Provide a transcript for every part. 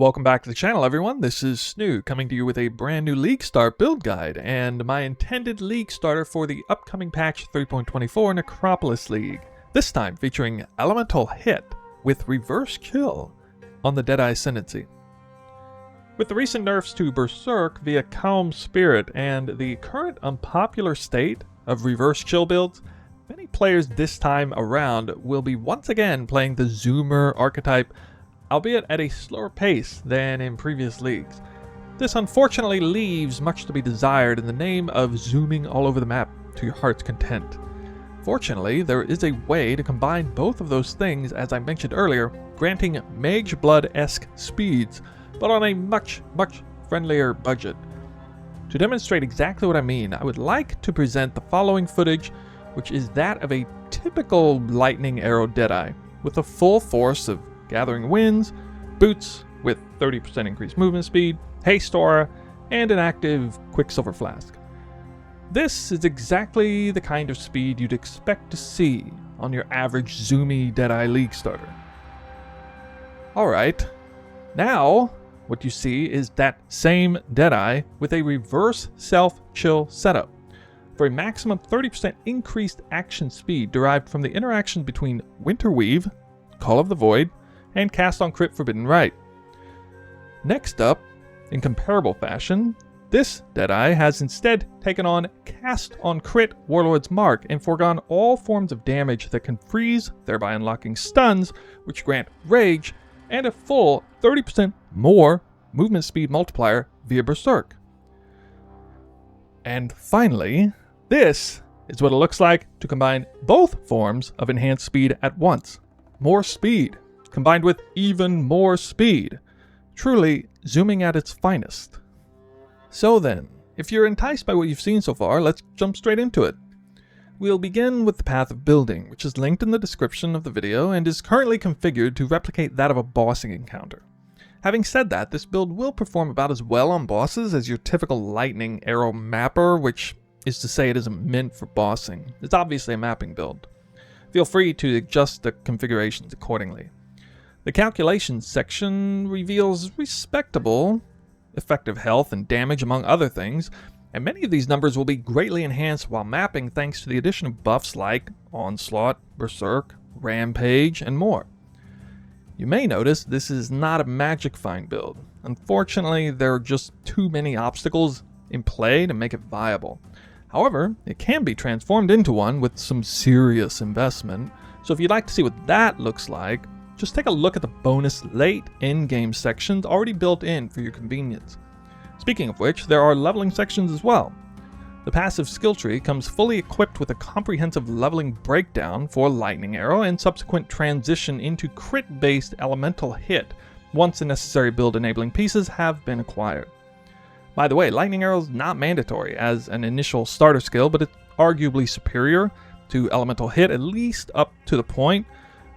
Welcome back to the channel, everyone. This is Snoo coming to you with a brand new League Start build guide and my intended League starter for the upcoming patch 3.24 Necropolis League. This time featuring Elemental Hit with Reverse Chill on the Deadeye Ascendancy. With the recent nerfs to Berserk via Calm Spirit and the current unpopular state of Reverse Chill builds, many players this time around will be once again playing the Zoomer archetype, albeit at a slower pace than in previous leagues. This unfortunately leaves much to be desired in the name of zooming all over the map to your heart's content. Fortunately, there is a way to combine both of those things, as I mentioned earlier, granting Mage Blood-esque speeds, but on a much friendlier budget. To demonstrate exactly what I mean, I would like to present the following footage, which is that of a typical lightning arrow Deadeye, with the full force of Gathering Winds, boots with 30% increased movement speed, haste aura, and an active Quicksilver Flask. This is exactly the kind of speed you'd expect to see on your average zoomy Deadeye League starter. Alright, now what you see is that same Deadeye with a reverse self-chill setup for a maximum 30% increased action speed derived from the interaction between Winterweave, Call of the Void, and Cast on Crit Forbidden Rite. Next up, in comparable fashion, this Deadeye has instead taken on Cast on Crit Warlord's Mark and foregone all forms of damage that can freeze, thereby unlocking stuns, which grant Rage, and a full 30% more movement speed multiplier via Berserk. And finally, this is what it looks like to combine both forms of enhanced speed at once. More speed, combined with even more speed. Truly zooming at its finest. So then, if you're enticed by what you've seen so far, let's jump straight into it. We'll begin with the path of building, which is linked in the description of the video and is currently configured to replicate that of a bossing encounter. Having said that, this build will perform about as well on bosses as your typical lightning arrow mapper, which is to say it isn't meant for bossing. It's obviously a mapping build. Feel free to adjust the configurations accordingly. The calculations section reveals respectable effective health and damage among other things, and many of these numbers will be greatly enhanced while mapping thanks to the addition of buffs like Onslaught, Berserk, Rampage, and more. You may notice this is not a Magic Find build. Unfortunately, there are just too many obstacles in play to make it viable. However, it can be transformed into one with some serious investment, so if you'd like to see what that looks like, just take a look at the bonus late in-game sections already built in for your convenience. Speaking of which, there are leveling sections as well. The passive skill tree comes fully equipped with a comprehensive leveling breakdown for Lightning Arrow and subsequent transition into crit-based Elemental Hit once the necessary build-enabling pieces have been acquired. By the way, Lightning Arrow is not mandatory as an initial starter skill, but it's arguably superior to Elemental Hit, at least up to the point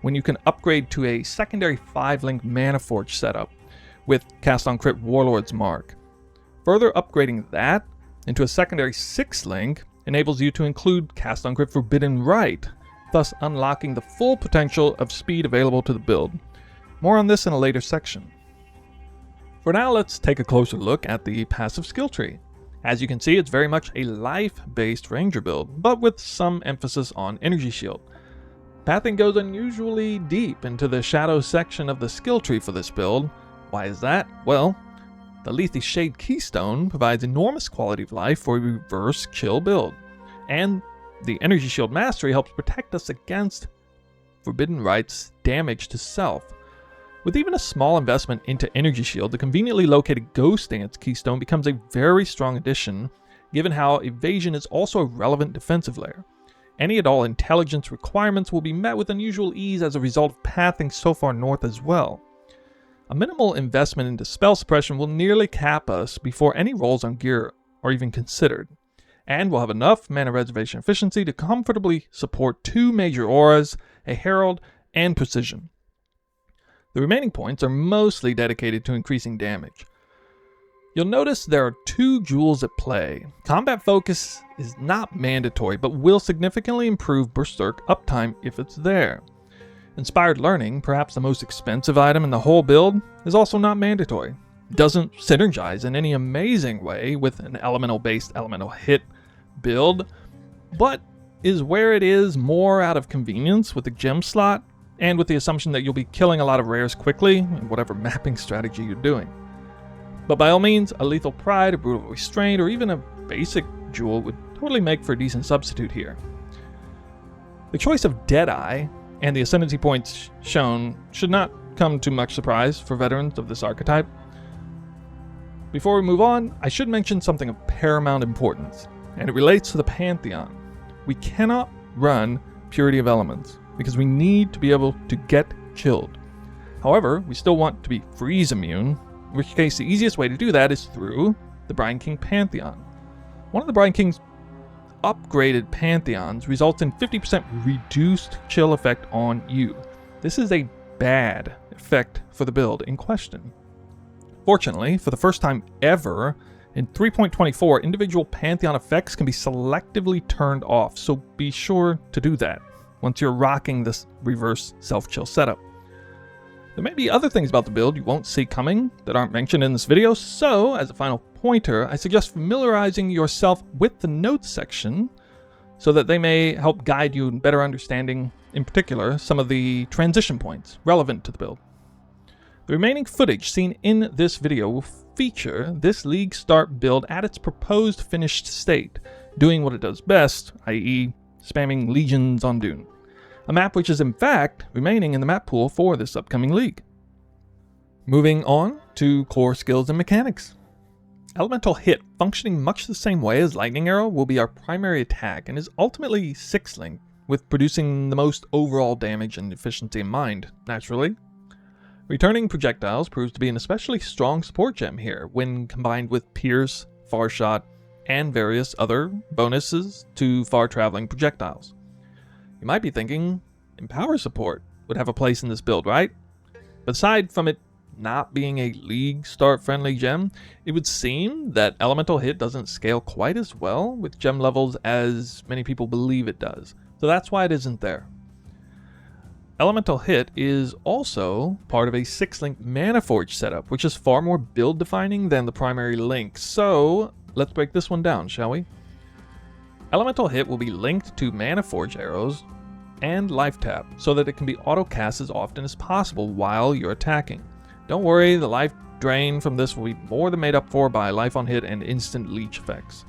when you can upgrade to a secondary 5-link Mana Forge setup with Cast on Crit Warlord's Mark. Further upgrading that into a secondary 6-link enables you to include Cast on Crit Forbidden Rite, thus unlocking the full potential of speed available to the build. More on this in a later section. For now, let's take a closer look at the passive skill tree. As you can see, it's very much a life-based ranger build, but with some emphasis on energy shield. Pathing goes unusually deep into the shadow section of the skill tree for this build. Why is that? Well, the Lethe Shade Keystone provides enormous quality of life for a reverse chill build, and the Energy Shield Mastery helps protect us against Forbidden Rite's damage to self. With even a small investment into Energy Shield, the conveniently located Ghost Dance Keystone becomes a very strong addition, given how evasion is also a relevant defensive layer. Any and all intelligence requirements will be met with unusual ease as a result of pathing so far north as well. A minimal investment into spell suppression will nearly cap us before any rolls on gear are even considered, and we'll have enough mana reservation efficiency to comfortably support 2 major auras, a herald, and precision. The remaining points are mostly dedicated to increasing damage. You'll notice there are 2 jewels at play. Combat focus is not mandatory, but will significantly improve Berserk uptime if it's there. Inspired Learning, perhaps the most expensive item in the whole build, is also not mandatory. It doesn't synergize in any amazing way with an elemental-based elemental hit build, but is where it is more out of convenience with the gem slot and with the assumption that you'll be killing a lot of rares quickly in whatever mapping strategy you're doing. But by all means, a Lethal Pride, a Brutal Restraint, or even a basic jewel would totally make for a decent substitute here. The choice of Deadeye and the ascendancy points shown should not come to much surprise for veterans of this archetype. Before we move on, I should mention something of paramount importance, and it relates to the Pantheon. We cannot run Purity of Elements, because we need to be able to get chilled. However, we still want to be freeze immune, in which case the easiest way to do that is through the Brine King Pantheon. One of the Brine King's upgraded Pantheons results in 50% reduced chill effect on you. This is a bad effect for the build in question. Fortunately, for the first time ever, in 3.24, individual Pantheon effects can be selectively turned off, so be sure to do that once you're rocking this reverse self-chill setup. There may be other things about the build you won't see coming that aren't mentioned in this video, so as a final pointer, I suggest familiarizing yourself with the notes section so that they may help guide you in better understanding, in particular, some of the transition points relevant to the build. The remaining footage seen in this video will feature this League Start build at its proposed finished state, doing what it does best, i.e. spamming legions on Dune. A map which is in fact remaining in the map pool for this upcoming league. Moving on to core skills and mechanics. Elemental Hit, functioning much the same way as Lightning Arrow, will be our primary attack and is ultimately 6-link, with producing the most overall damage and efficiency in mind, naturally. Returning projectiles proves to be an especially strong support gem here when combined with Pierce, Far Shot, and various other bonuses to far-traveling projectiles. You might be thinking, Empower support would have a place in this build, right? But aside from it not being a League Start friendly gem, it would seem that Elemental Hit doesn't scale quite as well with gem levels as many people believe it does. So that's why it isn't there. Elemental Hit is also part of a 6-link Mana Forge setup, which is far more build defining than the primary link. So let's break this one down, shall we? Elemental Hit will be linked to Mana Forge arrows and Life Tap, so that it can be auto-cast as often as possible while you're attacking. Don't worry, the life drain from this will be more than made up for by Life on Hit and instant leech effects.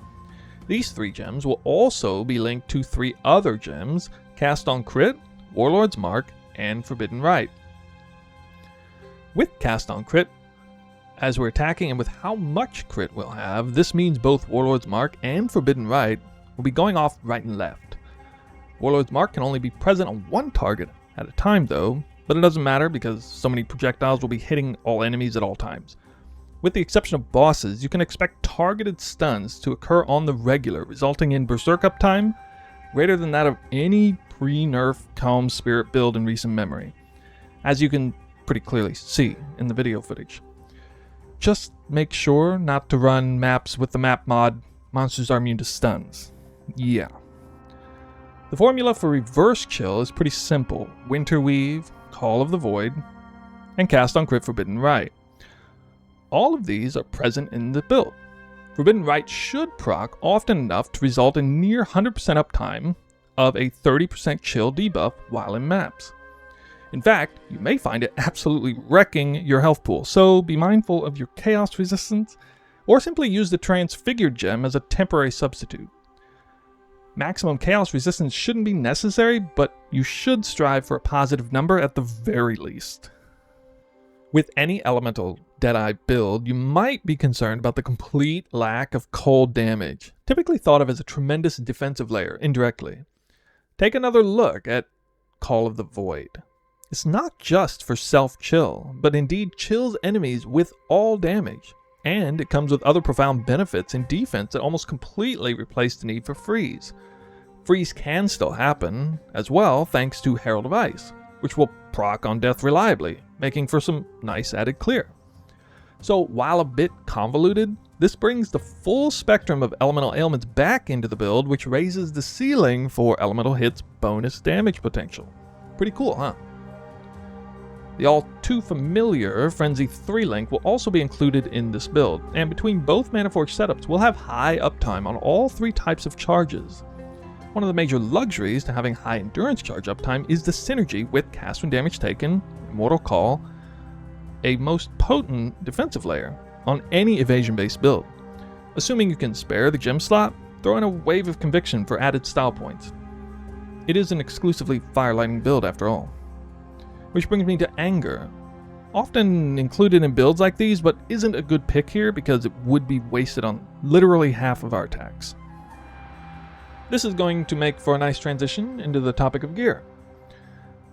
These 3 gems will also be linked to 3 other gems, Cast on Crit, Warlord's Mark, and Forbidden Rite. With Cast on Crit, as we're attacking and with how much crit we'll have, this means both Warlord's Mark and Forbidden Rite will be going off right and left. Warlord's Mark can only be present on one target at a time though, but it doesn't matter because so many projectiles will be hitting all enemies at all times. With the exception of bosses, you can expect targeted stuns to occur on the regular, resulting in Berserk uptime greater than that of any pre-nerf Calm Spirit build in recent memory, as you can pretty clearly see in the video footage. Just make sure not to run maps with the map mod Monsters Are Immune to Stuns. Yeah. The formula for reverse chill is pretty simple. Winterweave, Call of the Void, and Cast on Crit Forbidden Rite. All of these are present in the build. Forbidden Rite should proc often enough to result in near 100% uptime of a 30% chill debuff while in maps. In fact, you may find it absolutely wrecking your health pool, so be mindful of your chaos resistance, or simply use the Transfigured gem as a temporary substitute. Maximum chaos resistance shouldn't be necessary, but you should strive for a positive number at the very least. With any elemental Deadeye build, you might be concerned about the complete lack of cold damage, typically thought of as a tremendous defensive layer indirectly. Take another look at Call of the Void. It's not just for self-chill, but indeed chills enemies with all damage, and it comes with other profound benefits in defense that almost completely replace the need for freeze. Freeze can still happen, as well thanks to Herald of Ice, which will proc on death reliably, making for some nice added clear. So while a bit convoluted, this brings the full spectrum of elemental ailments back into the build, which raises the ceiling for Elemental Hit's bonus damage potential. Pretty cool, huh? The all too familiar Frenzy 3-link will also be included in this build, and between both Manaforge setups we'll have high uptime on all 3 types of charges. One of the major luxuries to having high endurance charge uptime is the synergy with cast when damage taken, Immortal Call, a most potent defensive layer on any evasion-based build. Assuming you can spare the gem slot, throw in a Wave of Conviction for added style points. It is an exclusively fire lightning build after all. Which brings me to Anger. Often included in builds like these, but isn't a good pick here because it would be wasted on literally half of our attacks. This is going to make for a nice transition into the topic of gear.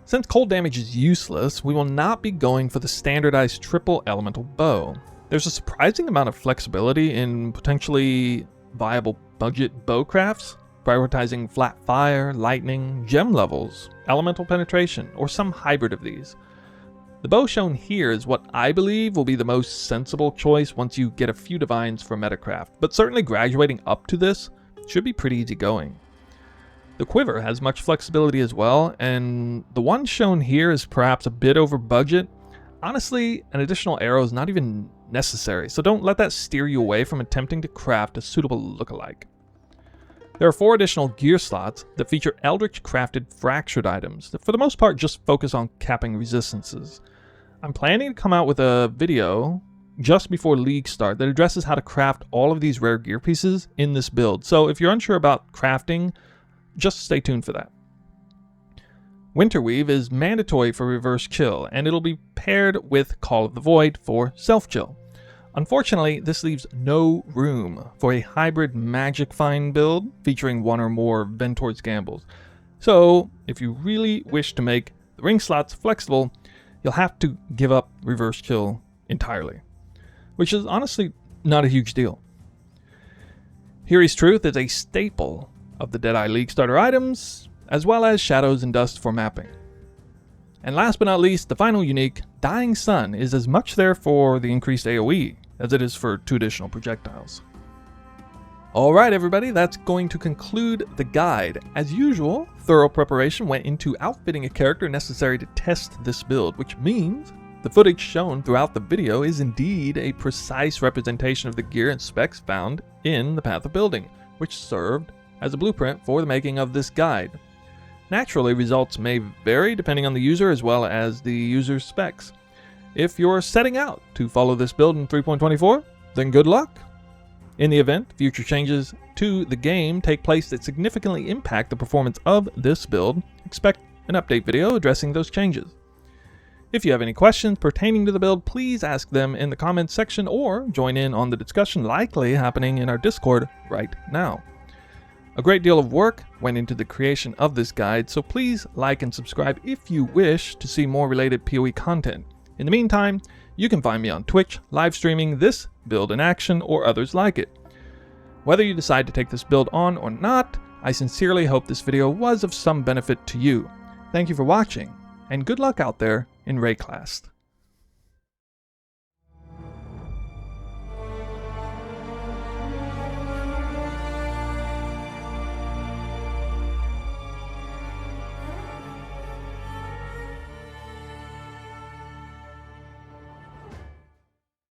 Since cold damage is useless, we will not be going for the standardized triple elemental bow. There's a surprising amount of flexibility in potentially viable budget bow crafts, prioritizing flat fire, lightning, gem levels, elemental penetration, or some hybrid of these. The bow shown here is what I believe will be the most sensible choice once you get a few divines for metacraft, but certainly graduating up to this should be pretty easy going. The quiver has much flexibility as well, and the one shown here is perhaps a bit over budget. Honestly, an additional arrow is not even necessary, so don't let that steer you away from attempting to craft a suitable lookalike. There are 4 additional gear slots that feature Eldritch crafted fractured items that for the most part just focus on capping resistances. I'm planning to come out with a video just before League start that addresses how to craft all of these rare gear pieces in this build, so if you're unsure about crafting, just stay tuned for that. Winterweave is mandatory for reverse chill, and it'll be paired with Call of the Void for self-chill. Unfortunately, this leaves no room for a hybrid Magic Find build featuring 1 or more Ventor's Gambles. So, if you really wish to make the ring slots flexible, you'll have to give up reverse chill entirely, which is honestly not a huge deal. Hiri's Truth is a staple of the Deadeye League starter items, as well as Shadows and Dust for mapping. And last but not least, the final unique, Dying Sun, is as much there for the increased AoE as it is for 2 additional projectiles. Alright everybody, that's going to conclude the guide. As usual, thorough preparation went into outfitting a character necessary to test this build, which means the footage shown throughout the video is indeed a precise representation of the gear and specs found in the Path of Building, which served as a blueprint for the making of this guide. Naturally, results may vary depending on the user as well as the user's specs. If you're setting out to follow this build in 3.24, then good luck. In the event future changes to the game take place that significantly impact the performance of this build, expect an update video addressing those changes. If you have any questions pertaining to the build, please ask them in the comments section or join in on the discussion likely happening in our Discord right now. A great deal of work went into the creation of this guide, so please like and subscribe if you wish to see more related PoE content. In the meantime, you can find me on Twitch, live streaming this build in action or others like it. Whether you decide to take this build on or not, I sincerely hope this video was of some benefit to you. Thank you for watching, and good luck out there in Rayclast.